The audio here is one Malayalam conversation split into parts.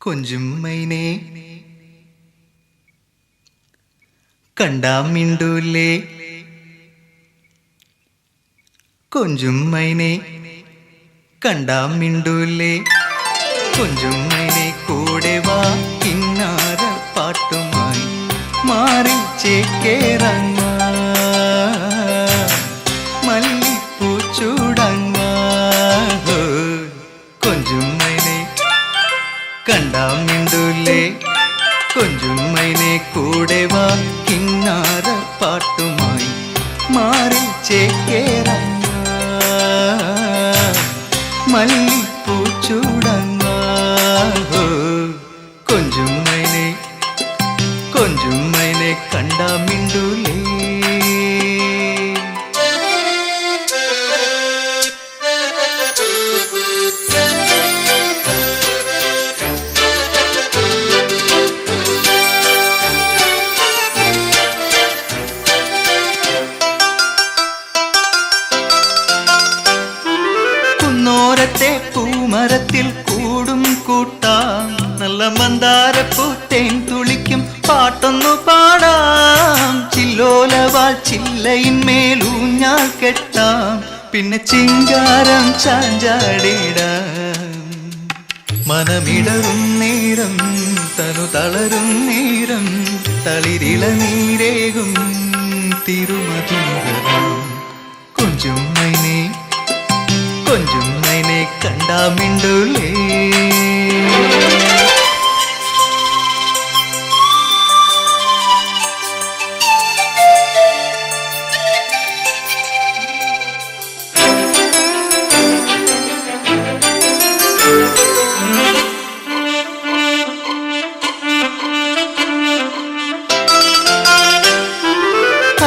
കൊഞ്ചും മൈനേ കണ്ടാ മിണ്ടൂലേ, കൊഞ്ചും മൈനേ കണ്ടാ മിണ്ടൂലേ, കൊഞ്ചും മൈനേ കൂടെ വാ കിന്നാര പാട്ടുമായി മാറി ചേക്കേറങ്ങ മല്ലിപ്പൂ ചൂടങ്ങ. കൊഞ്ചും മൈനേ കണ്ടാ മിണ്ടൂലേ, കൊഞ്ചും മൈനേ കൂടെ വാ കിന്നാര പാട്ടുമായി മാറി ചേക്കേറങ്ങ മല്ലിപ്പൂ ചൂടങ്ങ. കൊഞ്ചും മൈനേ കൊഞ്ചും മൈനേ കണ്ടാ മിണ്ടൂലേ. കുന്നോരത്തെ പൂമരത്തിൽ കൂടും കൂട്ടാം, നല്ല മന്ദാരപ്പൂ തേൻ തുളിക്കും പാട്ടൊന്നു പാടാം. ചില്ലോലവാൽ ചില്ലയിന്മേലൂഞ്ഞാൽ കെട്ടാം, പിന്നെ ചിങ്കാരം ചാഞ്ചാടിടാം. മനമിടറും നേരം തനു തളരും നേരം തളിരിള നീരേകും തിരുമധുരം. കൊഞ്ചും മൈനേ കൊഞ്ചും മൈനേ കണ്ടാ മിണ്ടൂലേ.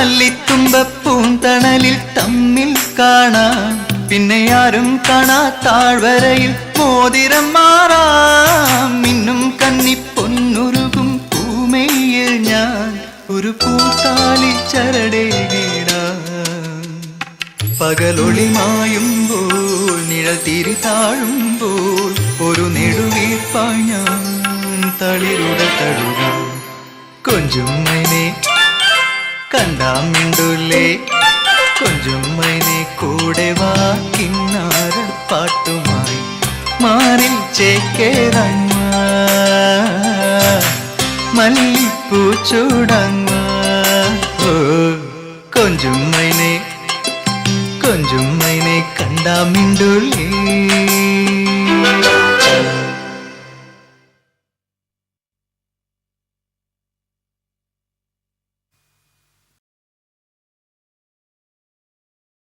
അല്ലിത്തുമ്പപ്പൂന്തണലിൽ തമ്മിൽ കാണാം, പിന്നെ ആരും കാണാ താഴ്വരയിൽ മോതിരം മാറാം. മിന്നും കന്നിപ്പൊന്നുരുകും പൂമയിൽ ഞാൻ ഒരു പൂത്താലി ചരടേകിടാം. പകലൊളി മായുമ്പോൾ നിഴൽ തിരി താഴുമ്പോൾ ഒരു നെടുവീർപ്പായി ഞാൻ തളിരുട തഴുകാം. കൊഞ്ചും മൈനേ കണ്ടാ മിണ്ടൂലേ, കൊഞ്ചും മൈനേ കൂടെ വാ കിന്നാര പാട്ടുമായി മാറിൽ ചേക്കേറങ്ങ മല്ലിപ്പൂ ചൂടങ്ങ. കൊഞ്ചും മൈനേ കൊഞ്ചും മൈനേ കണ്ടാ മിണ്ടൂലേ.